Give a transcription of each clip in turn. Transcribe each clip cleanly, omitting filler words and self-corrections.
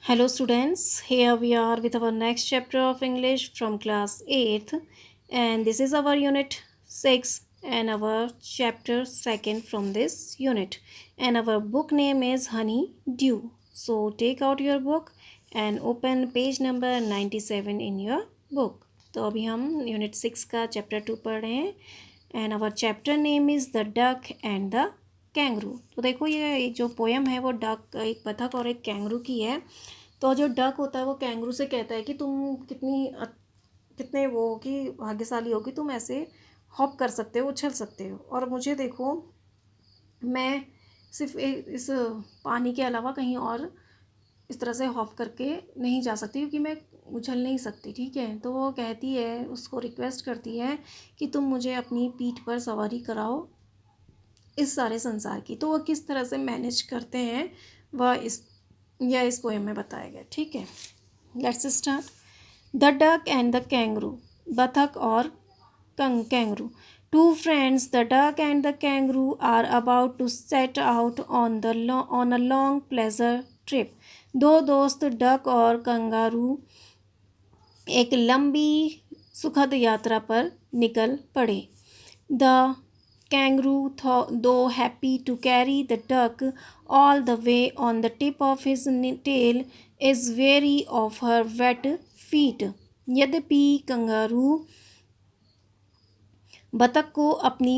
Hello, students. Here we are with our next chapter of English from class 8th, and this is our unit 6 and our chapter 2nd from this unit. And our book name is Honey Dew. So, take out your book and open page number 97 in your book. तो अभी हम unit 6 का chapter 2 पढ़ रहे हैं and our chapter name is the duck and the kangaroo. तो देखो ये एक जो पोयम है वो डक एक बतख और एक कैंगरू की है। तो जो डक होता है वो कैंगरू से कहता है कि तुम कितने वो हो कि भाग्यशाली हो कि तुम ऐसे हॉप कर सकते हो, उछल सकते हो, और मुझे देखो मैं सिर्फ इस पानी के अलावा कहीं और इस तरह से हॉप करके नहीं जा सकती क्योंकि मैं उछल नहीं सकती। ठीक है, तो वो कहती है, उसको रिक्वेस्ट करती है कि तुम मुझे अपनी पीठ पर सवारी कराओ इस सारे संसार की। तो वह किस तरह से मैनेज करते हैं वह इस पोएम में बताया गया। ठीक है, let's start. The duck and the kangaroo, बतख और kangaroo. Two friends, the duck and the kangaroo are about to set out on a long pleasure trip. दो दोस्त दक और कंगारू एक लंबी सुखद यात्रा पर निकल पड़े। The kangaroo, though happy to carry the duck all the way on the tip of his tail, is weary of her wet feet. यद्यपि कंगारू बतख को अपनी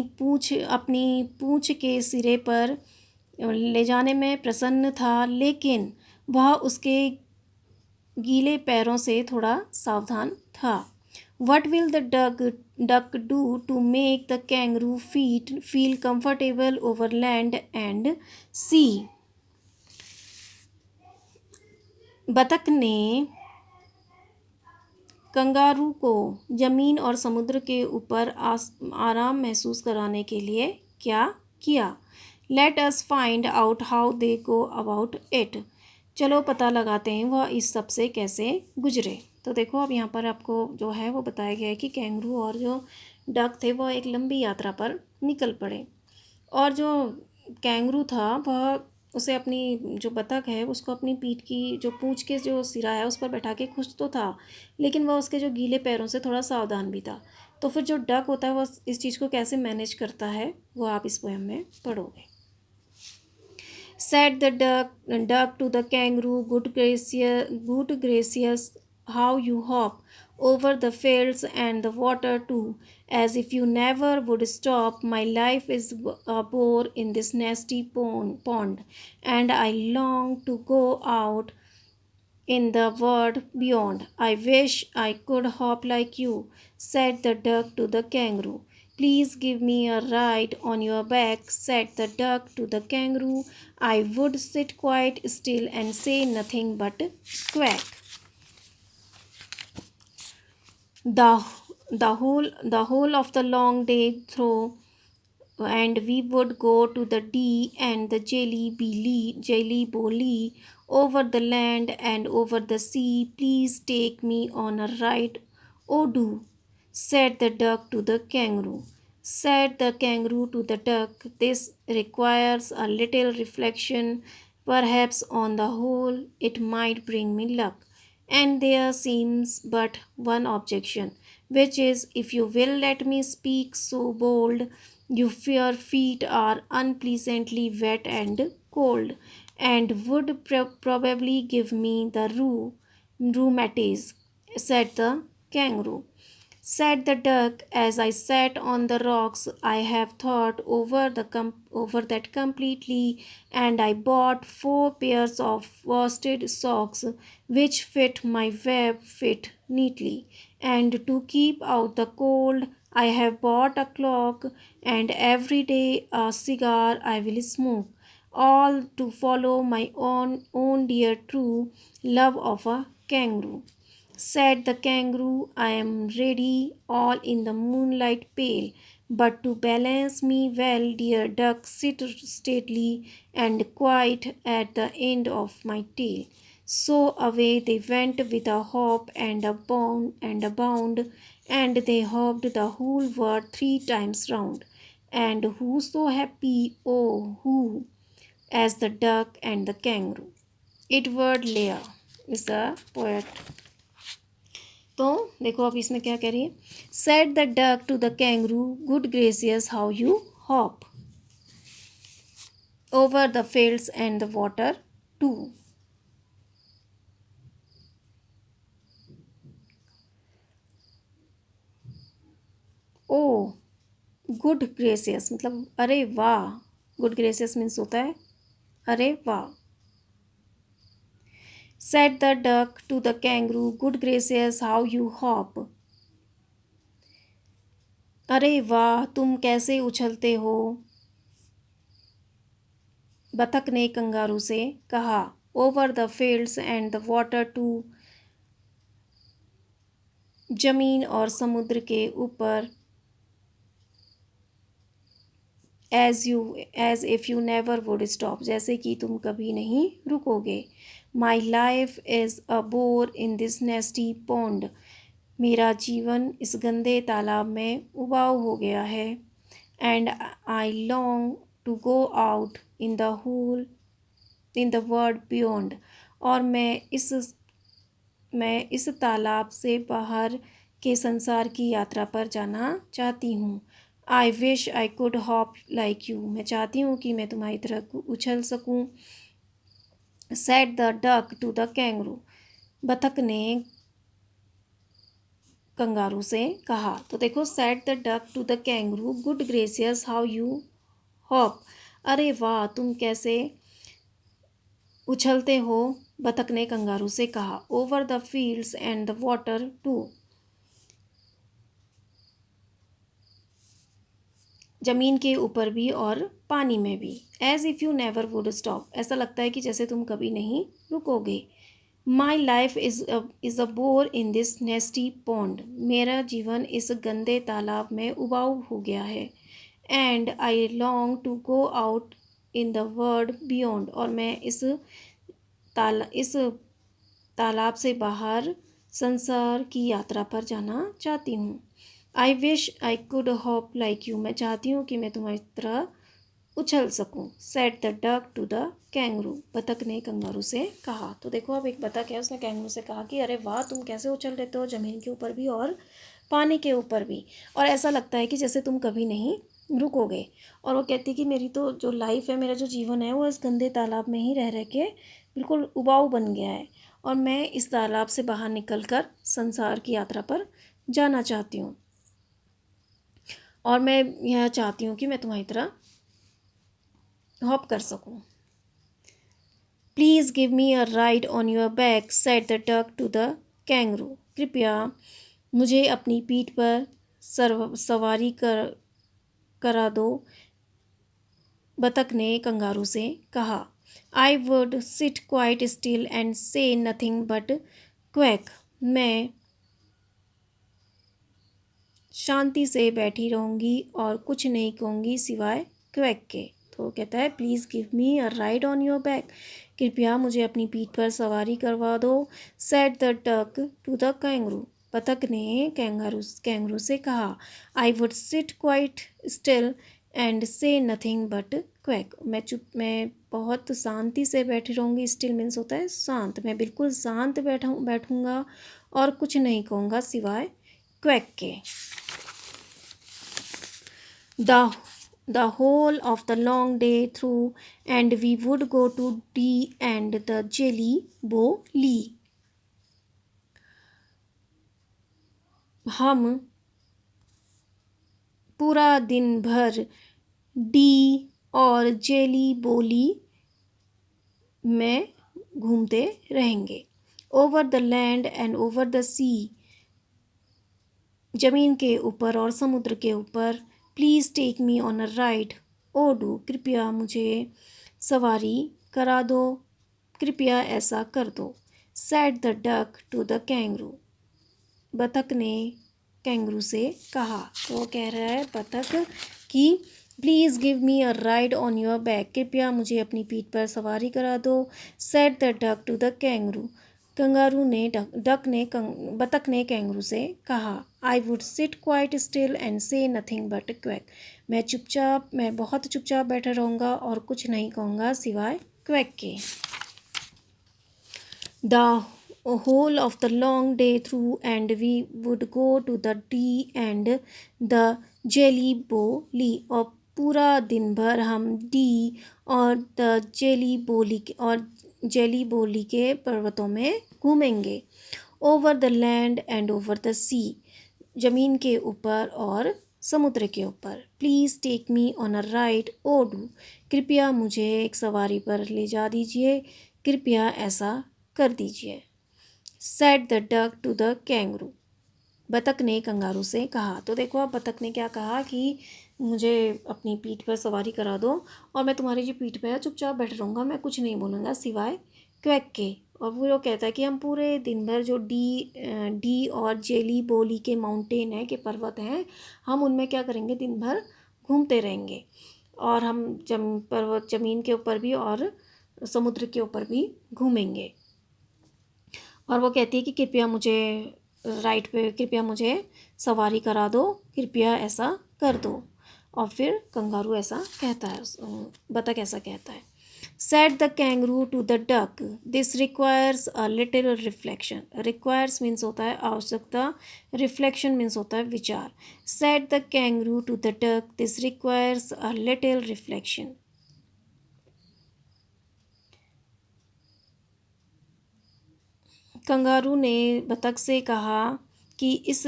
पूंछ के सिरे पर ले जाने में प्रसन्न था, लेकिन वह उसके गीले पैरों से थोड़ा सावधान था। What will the duck do to make the kangaroo feet feel comfortable over land and sea? बतख ने कंगारू को जमीन और समुद्र के ऊपर आराम महसूस कराने के लिए क्या किया? Let us find out how they go about it. चलो पता लगाते हैं वह इस सब से कैसे गुजरे। तो देखो अब यहाँ पर आपको जो है वो बताया गया है कि कैंगरू और जो डक थे वह एक लंबी यात्रा पर निकल पड़े, और जो कैंगरू था वह उसे अपनी जो बतख है उसको अपनी पीठ की जो पूंछ के जो सिरा है उस पर बैठा के खुश तो था, लेकिन वह उसके जो गीले पैरों से थोड़ा सावधान भी था। तो फिर जो डक होता है वह इस चीज़ को कैसे मैनेज करता है वो आप इस पोएम में पढ़ोगे। Said the duck to the kangaroo, good gracious, how you hop over the fields and the water too, as if you never would stop. My life is a bore in this nasty pond, and I long to go out in the world beyond. I wish I could hop like you, said the duck to the kangaroo. Please give me a ride on your back, said the duck to the kangaroo. I would sit quite still and say nothing but quack. The, the whole of the long day through, and we would go to the Dee and the Jelly Bolly, over the land and over the sea. Please take me on a ride, oh do, said the duck to the kangaroo. Said the kangaroo to the duck, this requires a little reflection. Perhaps on the whole it might bring me luck. And there seems but one objection, which is, if you will let me speak so bold, your feet are unpleasantly wet and cold, and would probably give me the rheumatiz, said the kangaroo. Said the duck, as I sat on the rocks, I have thought over that completely, and I bought 4 pairs of worsted socks which fit my web fit neatly. And to keep out the cold, I have bought a cloak, and every day a cigar I will smoke, all to follow my own dear true love of a kangaroo. Said the kangaroo, I am ready, all in the moonlight pale. But to balance me well, dear duck, sit stately and quiet at the end of my tail. So away they went with a hop and a bound, and they hopped the whole world 3 times round. And who so happy, oh who, as the duck and the kangaroo? Edward Lear. Is the poet. तो देखो अब इसमें क्या कह रही है, said the duck to the kangaroo good gracious how you hop over the fields and the water too. Oh good gracious मतलब अरे वाह, गुड ग्रेसियस मीन्स होता है अरे वाह। Said the duck to the kangaroo good gracious how you hop, अरे वाह तुम कैसे उछलते हो। बतख ने कंगारू से कहा, over the fields and the water too, जमीन और समुद्र के ऊपर, as if you never would stop, जैसे कि तुम कभी नहीं रुकोगे। My life is a bore in this nasty pond, मेरा जीवन इस गंदे तालाब में उबाऊ हो गया है। And I long to go out in the whole in the world beyond, और मैं इस तालाब से बाहर के संसार की यात्रा पर जाना चाहती हूँ। I wish I could hop like you, मैं चाहती हूँ कि मैं तुम्हारी तरह उछल सकूँ। Said the duck to the kangaroo, बतख ने कंगारू से कहा। तो देखो, said the duck to the kangaroo good gracious how you hop, अरे वाह तुम कैसे उछलते हो, बतख ने कंगारू से कहा। Over the fields and the water too, जमीन के ऊपर भी और पानी में भी। As if you never would stop, ऐसा लगता है कि जैसे तुम कभी नहीं रुकोगे। My life is a bore in this nasty pond, मेरा जीवन इस गंदे तालाब में उबाऊ हो गया है। And I long to go out in the world beyond, और मैं इस तालाब से बाहर संसार की यात्रा पर जाना चाहती हूँ। I wish I could hop like you, मैं चाहती हूँ कि मैं तुम्हारी तरह उछल सकूँ। Said the duck to the kangaroo, बतख ने कंगारू से कहा। तो देखो, अब एक बतख है, उसने कैंगरू से कहा कि अरे वाह तुम कैसे उछल रहे हो, ज़मीन के ऊपर भी और पानी के ऊपर भी, और ऐसा लगता है कि जैसे तुम कभी नहीं रुकोगे। और वो कहती कि मेरी तो जो लाइफ है, मेरा जो जीवन है, वो इस गंदे तालाब में ही रह रह के बिल्कुल उबाऊ बन गया है, और मैं इस तालाब से बाहर निकलकर संसार की यात्रा पर जाना चाहती हूँ, और मैं यह चाहती हूँ कि मैं तुम्हारी तरह हॉप कर सकूँ। Please give me a ride on your back, said the duck to the kangaroo, कृपया मुझे अपनी पीठ पर सवारी करा दो, बतख ने कंगारू से कहा। I would sit quite still and say nothing but quack, मैं शांति से बैठी रहूँगी और कुछ नहीं कहूँगी सिवाय क्वैक के। तो कहता है, please give me a ride on your back, कृपया मुझे अपनी पीठ पर सवारी करवा दो। Said the duck to the kangaroo, बतख ने कैंगरू से कहा। I would sit quite still and say nothing but quack, मैं बहुत शांति से बैठी रहूँगी। स्टिल मीन्स होता है शांत, मैं बिल्कुल शांत बैठूँगा और कुछ नहीं कहूँगा सिवाय क्वैक के। The whole of the long day through, and we would go to tea and the jelly bowl. हम पूरा दिन भर डी और जेली बोली में घूमते रहेंगे। Over the land and over the sea, जमीन के ऊपर और समुद्र के ऊपर। Please take me on a ride, oh do, कृपया मुझे सवारी करा दो, कृपया ऐसा कर दो। Said the duck to the kangaroo, बतख ने कैंगरू से कहा। तो वो कह रहा है बतख कि please give me a ride on your back, कृपया मुझे अपनी पीठ पर सवारी करा दो। Said the duck to the kangaroo, बतख ने कैंगरू से कहा। I would sit quite still and say nothing but quack, मैं बहुत चुपचाप बैठा रहूँगा और कुछ नहीं कहूँगा सिवाय क्वैक के। The whole of the long day through, and we would go to the tea and the jelly बोली, और पूरा दिन भर हम डी और द जेली बोली के पर्वतों में घूमेंगे। Over the land and over the sea, ज़मीन के ऊपर और समुद्र के ऊपर। Please take me on a ride oh do, कृपया मुझे एक सवारी पर ले जा दीजिए, कृपया ऐसा कर दीजिए। Said the duck to the kangaroo, बतख ने कंगारू से कहा। तो देखो अब बतख ने क्या कहा कि मुझे अपनी पीठ पर सवारी करा दो और मैं तुम्हारी जो पीठ पर है चुपचाप बैठ रहूँगा, मैं कुछ नहीं बोलूँगा सिवाय क्वैक के। और वो कहता है कि हम पूरे दिन भर जो डी और जेली बोली के माउंटेन है, के पर्वत हैं, हम उनमें क्या करेंगे, दिन भर घूमते रहेंगे, और हम पर्वत ज़मीन के ऊपर भी और समुद्र के ऊपर भी घूमेंगे। और वो कहती है कि कृपया मुझे राइड पे, कृपया मुझे सवारी करा दो, कृपया ऐसा कर दो। और फिर कंगारू ऐसा कहता है, बतख ऐसा कहता है। Said the kangaroo to the duck, this requires a little reflection. Requires means होता है आवश्यकता, रिफ्लेक्शन मीन्स होता है विचार। Said the kangaroo to the duck, this requires a little reflection. Kangaroo ने बतख से कहा कि इस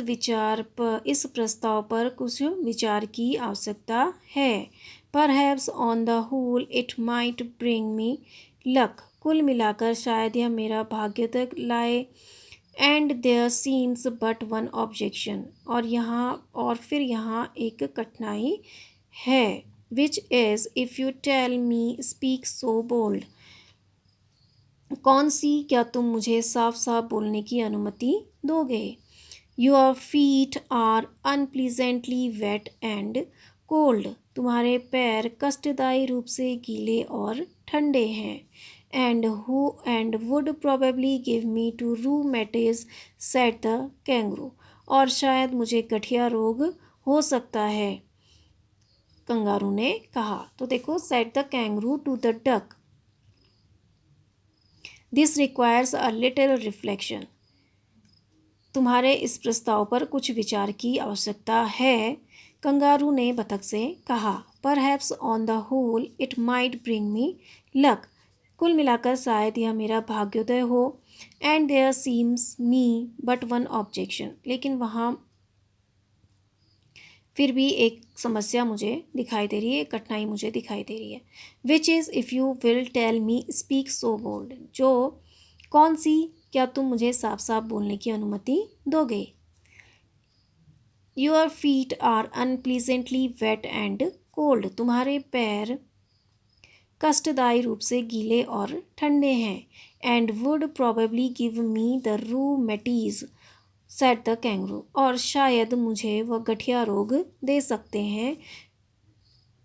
प्रस्ताव पर कुछ विचार की आवश्यकता है। Perhaps on the whole it might bring me luck, कुल मिलाकर शायद यह मेरा भाग्य तक लाए। And there seems but one objection, और फिर यहाँ एक कठिनाई है। Which is if you tell me speak so bold, कौन सी, क्या तुम मुझे साफ साफ बोलने की अनुमति दोगे। Your feet are unpleasantly wet and cold, तुम्हारे पैर कष्टदायी रूप से गीले और ठंडे हैं। And would probably give me to rheumatiz, said the kangaroo, और शायद मुझे गठिया रोग हो सकता है, कंगारू ने कहा। तो देखो, said the kangaroo to the duck, this requires a little reflection, तुम्हारे इस प्रस्ताव पर कुछ विचार की आवश्यकता है, कंगारू ने बतख से कहा। Perhaps on the whole it might bring me luck, कुल मिलाकर शायद यह मेरा भाग्योदय हो। And there seems me but one objection, लेकिन वहाँ फिर भी एक समस्या मुझे दिखाई दे रही है, एक कठिनाई मुझे दिखाई दे रही है। Which is if you will tell me speak so bold, जो कौन सी, क्या तुम मुझे साफ साफ बोलने की अनुमति दोगे। Your feet are unpleasantly wet and cold, तुम्हारे पैर कष्टदायी रूप से गीले और ठंडे हैं। And would probably give me the rheumatiz, said the kangaroo, और शायद मुझे वह गठिया रोग दे सकते हैं,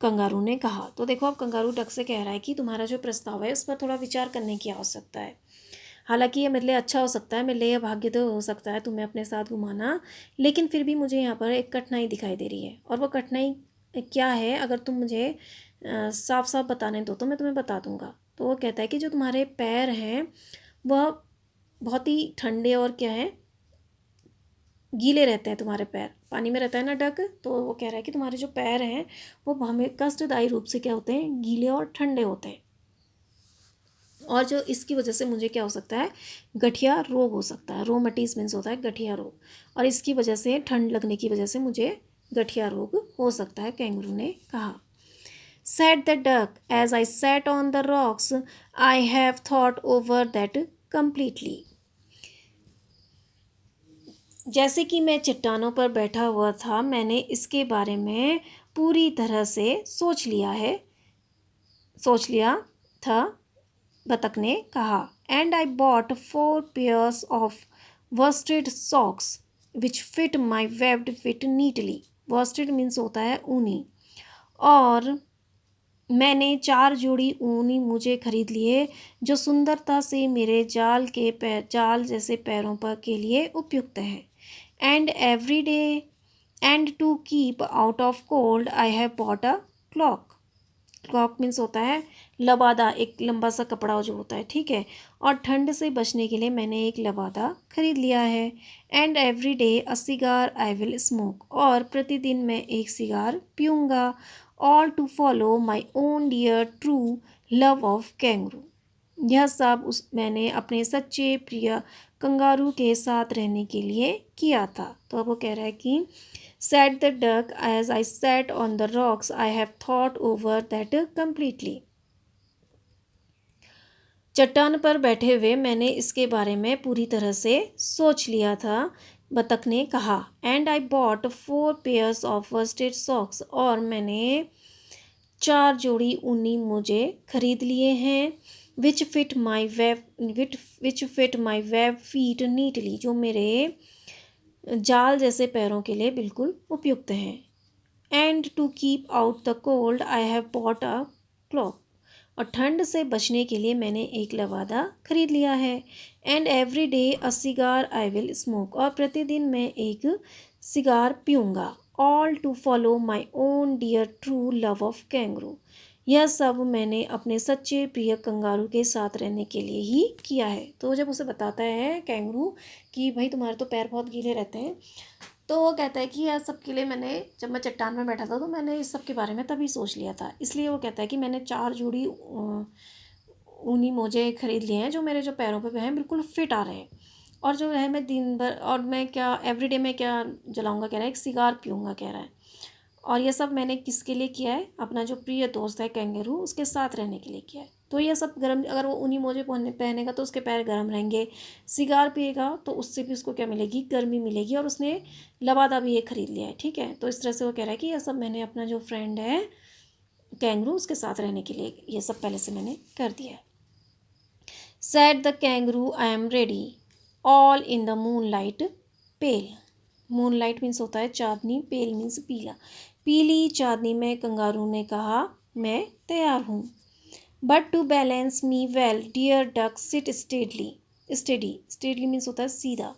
कंगारू ने कहा। तो देखो, अब कंगारू डक से कह रहा है कि तुम्हारा जो प्रस्ताव है उस पर थोड़ा विचार करने की आवश्यकता है। हालांकि ये मेरे लिए अच्छा हो सकता है, मेरे लिए यह भाग्य तो हो सकता है तुम्हें अपने साथ घुमाना, लेकिन फिर भी मुझे यहाँ पर एक कठिनाई दिखाई दे रही है। और वो कठिनाई क्या है, अगर तुम मुझे साफ साफ बताने दो तो मैं तुम्हें बता दूंगा। तो वो कहता है कि जो तुम्हारे पैर हैं वह बहुत ही ठंडे और क्या है, गीले रहते हैं। तुम्हारे पैर पानी में रहता है ना डक, तो वो कह रहा है कि तुम्हारे जो पैर हैं वो हमें कष्टदायी रूप से क्या होते हैं, गीले और ठंडे होते हैं। और जो इसकी वजह से मुझे क्या हो सकता है, गठिया रोग हो सकता है। रोमेटिस मीन्स होता है गठिया रोग, और इसकी वजह से, ठंड लगने की वजह से मुझे गठिया रोग हो सकता है, कैंगरू ने कहा। Said the duck, as I sat on the rocks I have thought over that completely, जैसे कि मैं चट्टानों पर बैठा हुआ था, मैंने इसके बारे में पूरी तरह से सोच लिया था, बतख ने कहा। And I bought 4 pairs of worsted socks which fit my webbed feet neatly. worsted means होता है ऊनी, और मैंने 4 जोड़ी ऊनी मोजे खरीद लिए जो सुंदरता से मेरे जाल जैसे पैरों पर के लिए उपयुक्त हैं। And every day and to keep out of cold I have bought a cloak. Cloak means होता है लबादा एक लंबा सा कपड़ा जो होता है, ठीक है। और ठंड से बचने के लिए मैंने एक लबादा खरीद लिया है। And every day a cigar I will smoke, और प्रतिदिन मैं एक सिगार पीऊँगा। All to follow my own dear true love of kangaroo. यह सब उस मैंने अपने सच्चे प्रिय कंगारू के साथ रहने के लिए किया था। तो अब वो कह रहा है कि said the duck, as I sat on the rocks, I have thought over that completely. चट्टान पर बैठे हुए मैंने इसके बारे में पूरी तरह से सोच लिया था, बतख ने कहा। And I bought 4 pairs of worsted socks, और मैंने 4 जोड़ी ऊनी मोजे खरीद लिए हैं। Which fit my web feet neatly, जो मेरे जाल जैसे पैरों के लिए बिल्कुल उपयुक्त हैं। And to keep out the cold I have bought a cloak, और ठंड से बचने के लिए मैंने एक लवादा खरीद लिया है। And every day a cigar I will smoke, और प्रतिदिन मैं एक सिगार पीऊँगा। All to follow my own dear true love of kangaroo, यह सब मैंने अपने सच्चे प्रिय कंगारू के साथ रहने के लिए ही किया है। तो जब उसे बताता है कैंगरू कि भाई तुम्हारे तो पैर बहुत गीले रहते हैं, तो वो कहता है कि यह सब के लिए मैंने, जब मैं चट्टान में बैठा था तो मैंने इस सब के बारे में तभी सोच लिया था। इसलिए वो कहता है कि मैंने 4 जोड़ी ऊनी मोजे खरीद लिए हैं, जो मेरे जो पैरों पे हैं बिल्कुल फिट आ रहे हैं। और जो है मैं दिन भर, और मैं क्या एवरीडे में क्या जलाऊंगा, कह रहा है एक सिगार पीऊँगा, कह रहा है। और ये सब मैंने किसके लिए किया है, अपना जो प्रिय दोस्त है कैंगरू, उसके साथ रहने के लिए किया है। तो ये सब गर्म, अगर वो ऊनी मोजे पहनेगा तो उसके पैर गर्म रहेंगे। सिगार पिएगा तो उससे भी उसको क्या मिलेगी, गर्मी मिलेगी। और उसने लबादा भी ये खरीद लिया है, ठीक है। तो इस तरह से वो कह रहा है कि ये सब मैंने अपना जो फ्रेंड है कैंगरू, उसके साथ रहने के लिए ये सब पहले से मैंने कर दिया है। Said the kangaroo I am ready, all in the moonlight pale. Moonlight means होता है चांदनी, पेल मीन्स पीला। पीली चांदनी में कंगारू ने कहा, मैं तैयार हूँ। But to balance me well dear duck sit steadily, steadily means होता है सीधा।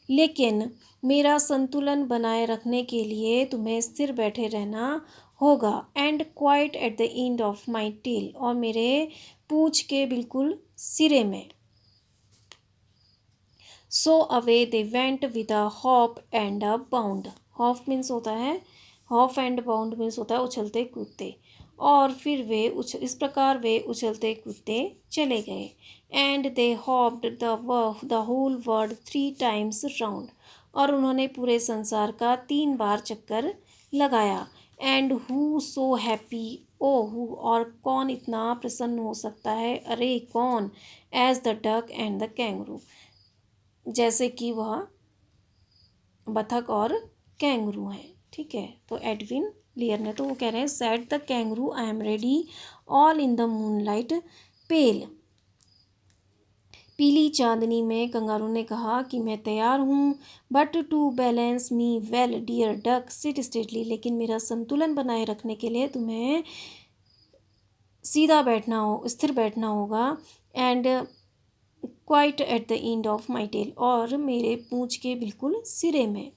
लेकिन मेरा संतुलन बनाए रखने के लिए तुम्हें स्थिर बैठे रहना होगा। And quite at the end of my tail, और मेरे पूंछ के बिल्कुल सिरे में। So away they went with a hop and a bound. Hop means होता है, हॉप एंड बाउंड मीन्स होता है उछलते कूदते। और फिर वे इस प्रकार वे उछलते कूदते चले गए। And they hopped the whole world 3 times round, और उन्होंने पूरे संसार का 3 बार चक्कर लगाया। And who so happy, oh who, और कौन इतना प्रसन्न हो सकता है, अरे कौन, as the duck and the kangaroo, जैसे कि वह बतख और कैंगरू हैं, ठीक है। तो एडविन लियर ने, तो वो कह रहे हैं said the kangaroo I am ready, all in the moonlight pale. पीली चांदनी में कंगारू ने कहा कि मैं तैयार हूँ। But to balance me well dear duck sit stately, लेकिन मेरा संतुलन बनाए रखने के लिए तुम्हें सीधा बैठना हो, स्थिर बैठना होगा। And quite at the end of my tail, और मेरे पूंछ के बिल्कुल सिरे में।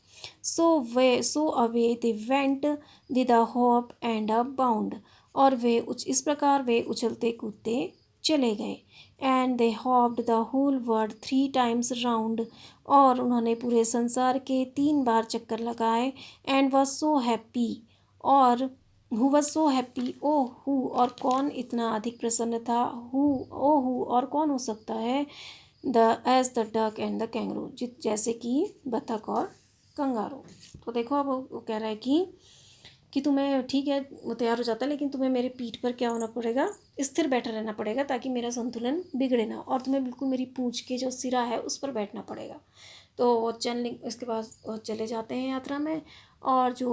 So away they went with a hop and a bound, और वे इस प्रकार वे उछलते कूदते चले गए। And they hopped the whole world 3 times round, और उन्होंने पूरे संसार के 3 बार चक्कर लगाए। एंड वॉज सो हैप्पी, और who was so happy, oh who, और कौन इतना अधिक प्रसन्न था, हु, ओ हु, और कौन हो सकता है, the as the duck and the kangaroo, जैसे कि बतख और कंगारू। तो देखो अब वो कह रहा है कि तुम्हें, ठीक है वो तैयार हो जाता है, लेकिन तुम्हें मेरे पीठ पर क्या होना पड़ेगा, स्थिर बैठा रहना पड़ेगा, ताकि मेरा संतुलन बिगड़े ना, और तुम्हें बिल्कुल मेरी पूंछ के जो सिरा है उस पर बैठना पड़ेगा। तो चलने इसके बाद चले जाते हैं यात्रा में। और जो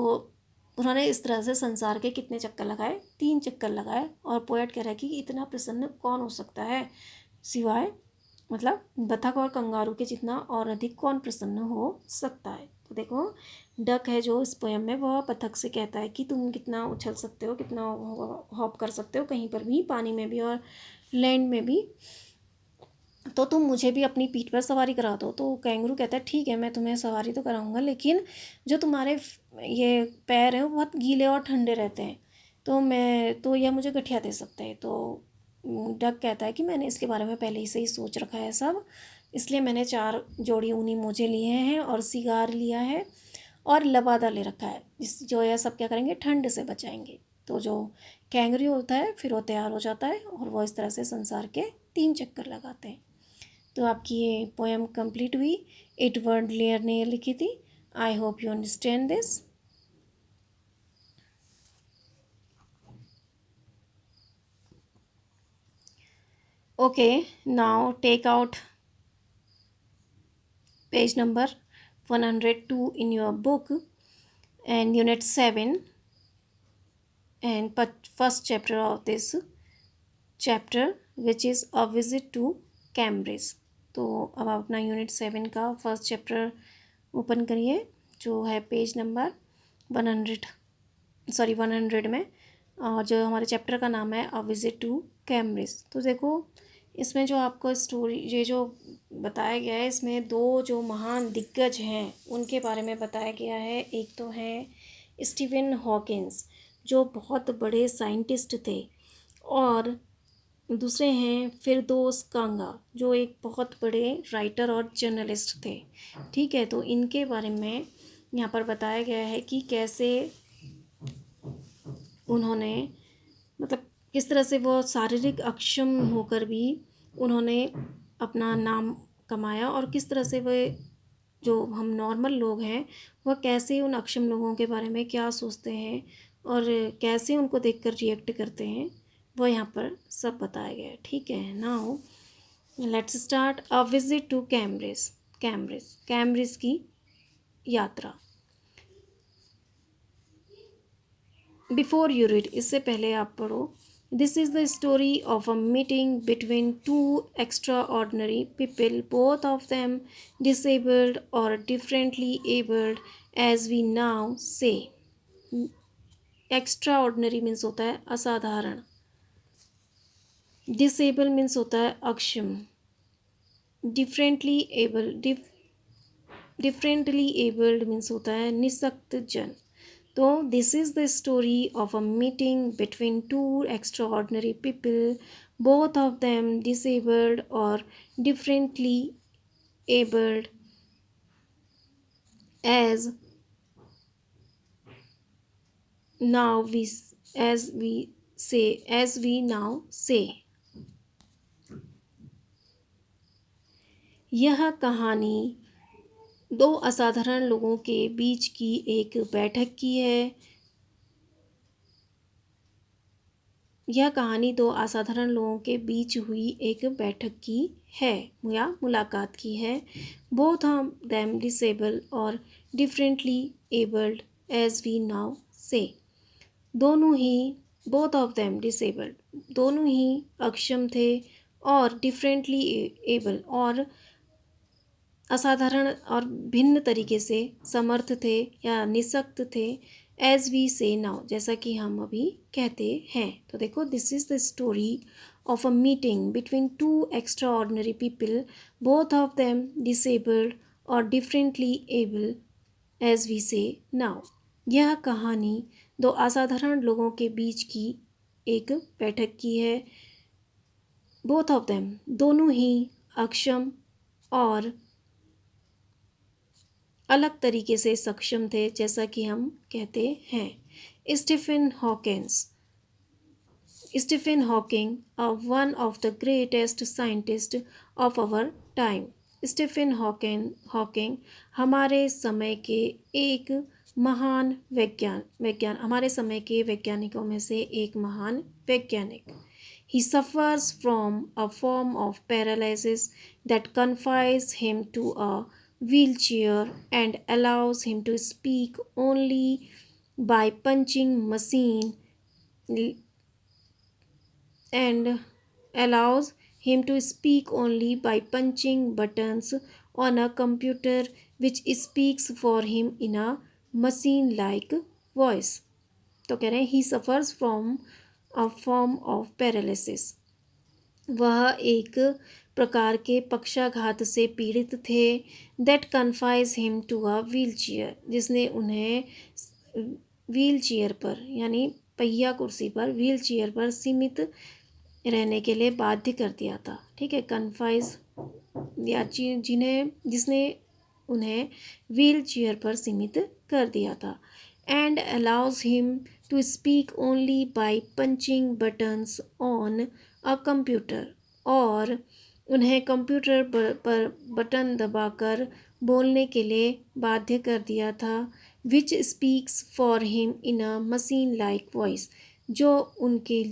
उन्होंने इस तरह से संसार के कितने चक्कर लगाए, 3 चक्कर लगाए। और पोएट कह रहा है कि इतना प्रसन्न कौन हो सकता है, सिवाय मतलब बतख और कंगारू के जितना और अधिक कौन प्रसन्न हो सकता है। तो देखो डक है जो इस पोयम में, वह बतख से कहता है कि तुम कितना उछल सकते हो, कितना हॉप कर सकते हो, कहीं पर भी, पानी में भी और लैंड में भी, तो तुम मुझे भी अपनी पीठ पर सवारी करा दो। तो कैंगरू कहता है ठीक है मैं तुम्हें सवारी तो कराऊंगा, लेकिन जो तुम्हारे ये पैर हैं वो बहुत गीले और ठंडे रहते हैं, तो यह मुझे गठिया दे सकते हैं। तो डक कहता है कि मैंने इसके बारे में पहले ही से ही सोच रखा है सब, इसलिए मैंने 4 जोड़ी ऊनी मोजे लिए हैं और सिगार लिया है और लबादा ले रखा है। इस जो है सब क्या करेंगे, ठंड से बचाएंगे। तो जो कैंगरू होता है फिर वो तैयार हो जाता है और वो इस तरह से संसार के 3 चक्कर लगाते हैं। तो आपकी ये पोएम कंप्लीट हुई। एडवर्ड लेयर ने लिखी थी। I hope you understand this. Okay, now take out page number 102 in your book and unit 7 and first chapter of this chapter, which is a visit to Cambridge. तो अब आप अपना unit 7 का first chapter open करिए, जो है page number 100 में, और जो हमारे चैप्टर का नाम है अ विजिट टू कैम्ब्रिज। तो देखो इसमें जो आपको स्टोरी ये जो बताया गया है, इसमें 2 जो महान दिग्गज हैं उनके बारे में बताया गया है। एक तो है स्टीफन हॉकिंस, जो बहुत बड़े साइंटिस्ट थे, और दूसरे हैं फिरदौस कांगा, जो एक बहुत बड़े राइटर और जर्नलिस्ट थे। ठीक है, तो इनके बारे में यहाँ पर बताया गया है कि कैसे उन्होंने, मतलब किस तरह से वो शारीरिक अक्षम होकर भी उन्होंने अपना नाम कमाया, और किस तरह से वे जो हम नॉर्मल लोग हैं वह कैसे उन अक्षम लोगों के बारे में क्या सोचते हैं और कैसे उनको देखकर रिएक्ट करते हैं, वह यहाँ पर सब बताया गया है। ठीक है, now let's start a visit to Cambridge. Cambridge की यात्रा। बिफोर यू रीड, इससे पहले आप पढ़ो। This is the story of a meeting between 2 extraordinary people, both of them disabled or differently abled, as we now say. Extra means होता है असाधारण, disable means होता है अक्षम, differently able differently abled means होता है निःशक्त जन। तो this is the story of a meeting between 2 extraordinary people, both of them disabled or differently abled, as now we as we now say. यह कहानी 2 असाधारण लोगों के बीच की एक बैठक की है। यह कहानी 2 असाधारण लोगों के बीच हुई एक बैठक की है या मुलाकात की है। बोथ ऑफ देम डिसेबल और differently abled, as we now say. दोनों ही, बोथ ऑफ देम डिसेबल्ड, दोनों ही अक्षम थे, और डिफरेंटली एबल, और असाधारण और भिन्न तरीके से समर्थ थे या निःशक्त थे, एज वी से नाउ, जैसा कि हम अभी कहते हैं। तो देखो, this is the story of a meeting between 2 extraordinary people, both of them disabled और डिफरेंटली एबल, एज वी से नाउ। यह कहानी 2 असाधारण लोगों के बीच की एक बैठक की है। बोथ ऑफ देम, दोनों ही अक्षम और अलग तरीके से सक्षम थे, जैसा कि हम कहते हैं। Stephen Hawking, one of the greatest scientist of our time. Stephen Hawking हमारे समय के एक महान हमारे समय के वैज्ञानिकों में से एक महान वैज्ञानिक। He suffers from a form of paralysis that confines him to a wheelchair and allows him to speak only by punching machine and allows him to speak only by punching buttons on a computer which speaks for him in a machine like voice. तो कह रहे हैं he suffers from a form of paralysis, वह एक प्रकार के पक्षाघात से पीड़ित थे। That confines him to a wheel chair, जिसने उन्हें व्हील चेयर पर यानी पहिया कुर्सी पर, व्हील चेयर पर सीमित रहने के लिए बाध्य कर दिया था। ठीक है, कन्फाइज या जिसने उन्हें व्हील चेयर पर सीमित कर दिया था। And allows him to speak only by punching buttons on a computer, और उन्हें कंप्यूटर पर बटन दबाकर बोलने के लिए बाध्य कर दिया था। Which speaks for him in a machine like voice, जो उनके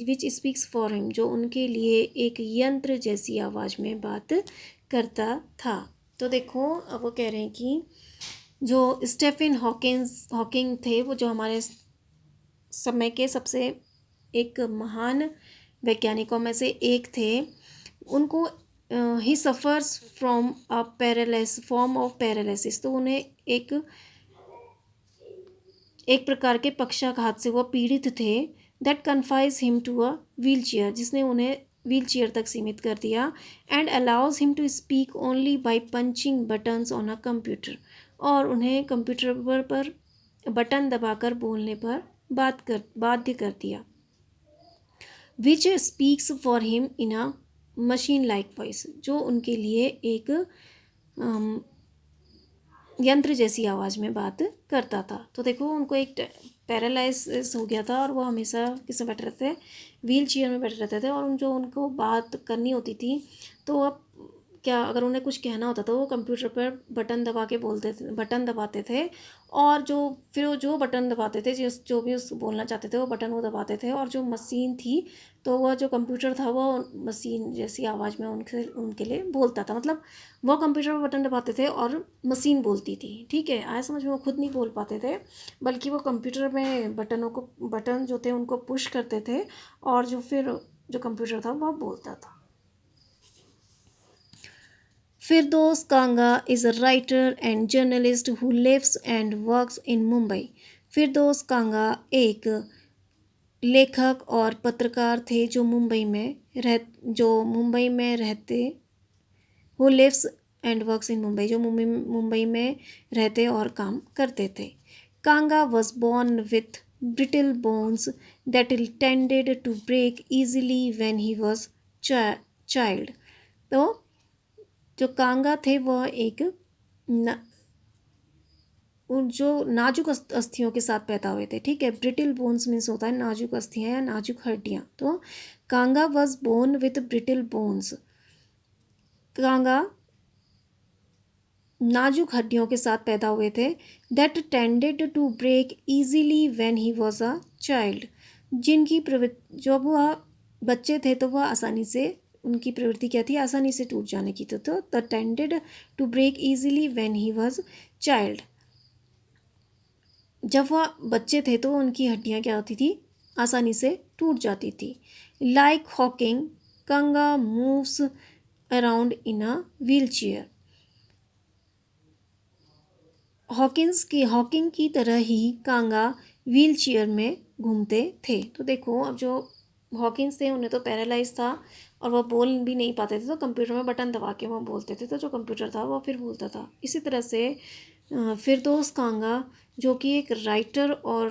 लिए एक यंत्र जैसी आवाज़ में बात करता था। तो देखो, अब वो कह रहे हैं कि जो स्टेफन हॉकिंग थे, वो जो हमारे समय के सबसे एक महान वैज्ञानिकों में से एक थे। उनको he suffers from a form of paralysis, तो उन्हें एक प्रकार के पक्षाघात से वो पीड़ित थे। That confines him to a wheel chair, जिसने उन्हें व्हील चेयर तक सीमित कर दिया। And allows him to speak only by punching buttons on a computer, और उन्हें कंप्यूटर पर बटन दबाकर बोलने पर बाध्य कर दिया। Which speaks for him in a machine like voice, जो उनके लिए एक यंत्र जैसी आवाज़ में बात करता था। तो देखो, उनको एक पैरालाइसिस हो गया था और वो हमेशा किस में बैठे रहते थे, व्हील चेयर में बैठे रहते थे। और उनको बात करनी होती थी, तो अब क्या, अगर उन्हें कुछ कहना होता था, वो कंप्यूटर पर बटन दबाते थे। और फिर वो जो बटन दबाते थे, जो भी उस बोलना चाहते थे, वो बटन वो दबाते थे। और जो मशीन थी, तो वह जो कंप्यूटर था, वो मशीन जैसी आवाज़ में उनके लिए बोलता था। मतलब वो कंप्यूटर पर बटन दबाते थे और मशीन बोलती थी। ठीक है, आया समझ में? वो खुद नहीं बोल पाते थे, बल्कि वो कंप्यूटर में बटन जो थे उनको पुश करते थे, और जो कंप्यूटर था वो बोलता था। Firdaus Kanga is a writer and journalist who lives and works in Mumbai. Firdaus Kanga एक लेखक और पत्रकार थे जो मुंबई में रहते, who lives and works in Mumbai, जो मुंबई में रहते और काम करते थे। Kanga was born with brittle bones that tended to break easily when he was child. तो जो कांगा थे, वह एक जो नाजुक अस्थियों के साथ पैदा हुए थे। ठीक है, ब्रिटल बोन्स मीन्स होता है नाजुक अस्थियाँ या नाजुक हड्डियाँ। तो Kanga was born with brittle bones, Kanga नाजुक हड्डियों के साथ पैदा हुए थे। That tended to break easily when he was a child, जिनकी प्रवृत्ति, जब वह बच्चे थे तो वह आसानी से, उनकी प्रवृत्ति क्या थी, आसानी से टूट जाने की। तो they tended to break easily when he was child, जब वह बच्चे थे तो उनकी हड्डियाँ क्या होती थी, आसानी से टूट जाती थी। Like Hawking, Kanga moves around in a wheel chair. Hawking की तरह ही कांगा व्हील चेयर में घूमते थे। तो देखो, अब जो हॉकिंस थे, उन्हें तो पैरालाइज था और वह बोल भी नहीं पाते थे, तो कंप्यूटर में बटन दबा के वह बोलते थे, तो जो कंप्यूटर था वह फिर बोलता था। इसी तरह से फिरदौस कांगा, जो कि एक राइटर और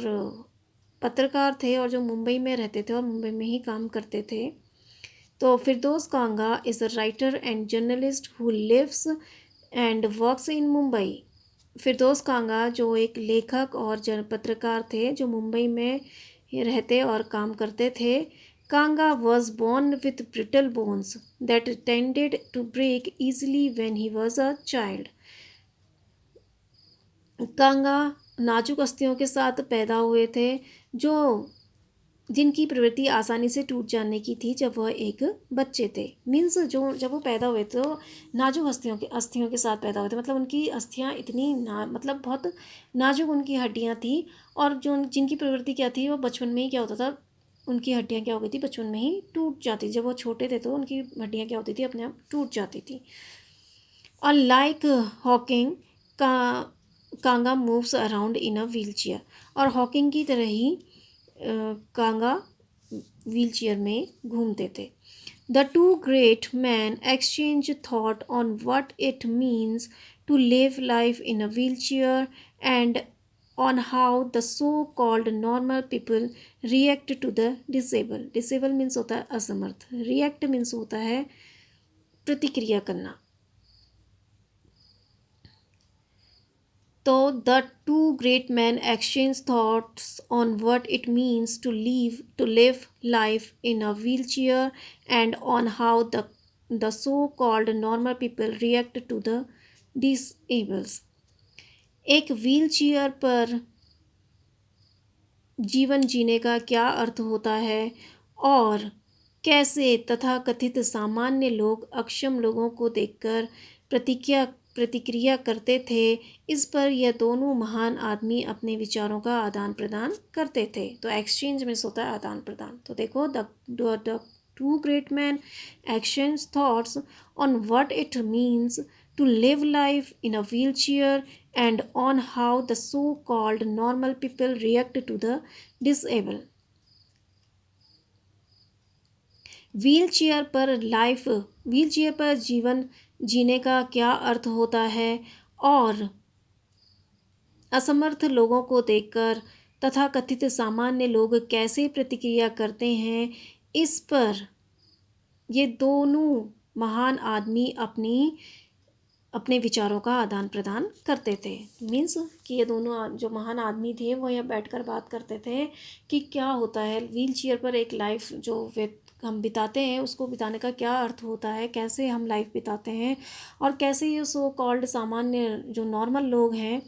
पत्रकार थे और जो मुंबई में रहते थे और मुंबई में ही काम करते थे। तो Firdaus Kanga is a writer and journalist who lives and works in Mumbai. Firdaus Kanga जो एक लेखक और पत्रकार थे, जो मुंबई में रहते और काम करते थे। Kanga was born with brittle bones that tended to break easily when he was a child. Kanga नाजुक अस्थियों के साथ पैदा हुए थे, जिनकी प्रवृत्ति आसानी से टूट जाने की थी जब वह एक बच्चे थे। मीन्स जो जब वो पैदा हुए तो नाजुक अस्थियों के साथ पैदा हुए थे। मतलब उनकी अस्थियाँ इतनी मतलब बहुत नाजुक उनकी हड्डियाँ थी। और जिनकी प्रवृत्ति क्या थी, वो बचपन में ही क्या होता था, उनकी हड्डियाँ क्या हो गई थी, बचपन में ही टूट जाती। जब वो छोटे थे तो उनकी हड्डियाँ क्या होती थी, अपने आप टूट जाती थी। और लाइक हॉकिंग, का Kanga moves around in a wheel chair, और हॉकिंग की तरह ही कांगा व्हील चेयर में घूमते थे। The two great man exchange thought on what it means to live life in a wheel chair and on how the so-called normal people react to the disabled. Disabled means होता है असमर्थ, react means होता है प्रतिक्रिया करना. So the two great men exchange thoughts on what it means to live life in a wheelchair and on how the so-called normal people react to the disabled. एक wheelchair पर जीवन जीने का क्या अर्थ होता है और कैसे तथाकथित सामान्य लोग अक्षम लोगों को देखकर प्रतिक्रिया करते थे, इस पर यह दोनों महान आदमी अपने विचारों का आदान प्रदान करते थे. तो एक्सचेंज में होता है आदान प्रदान. तो देखो the two great man exchange thoughts on what it means to live life in a wheelchair and on how the so-called normal people react to the disabled. Wheelchair पर जीवन जीने का क्या अर्थ होता है और असमर्थ लोगों को देखकर तथाकथित सामान्य लोग कैसे प्रतिक्रिया करते हैं, इस पर ये दोनों महान आदमी अपने विचारों का आदान प्रदान करते थे. मीन्स कि ये दोनों जो महान आदमी थे वो यहाँ बैठकर बात करते थे कि क्या होता है व्हीलचेयर पर एक लाइफ जो हम बिताते हैं उसको बिताने का क्या अर्थ होता है, कैसे हम लाइफ बिताते हैं और कैसे ये सो कॉल्ड सामान्य जो नॉर्मल लोग हैं,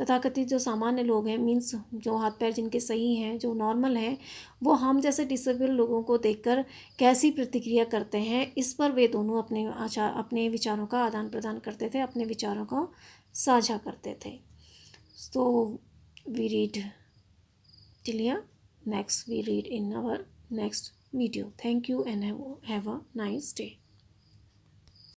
तथाकथित जो सामान्य लोग हैं, मीन्स जो हाथ पैर जिनके सही हैं, जो नॉर्मल हैं, वो हम जैसे डिसेबल लोगों को देखकर कैसी प्रतिक्रिया करते हैं, इस पर वे दोनों अपने विचारों का आदान प्रदान करते थे, अपने विचारों को साझा करते थे. So we read till here. Next we read in our next video. Thank you and have a nice day.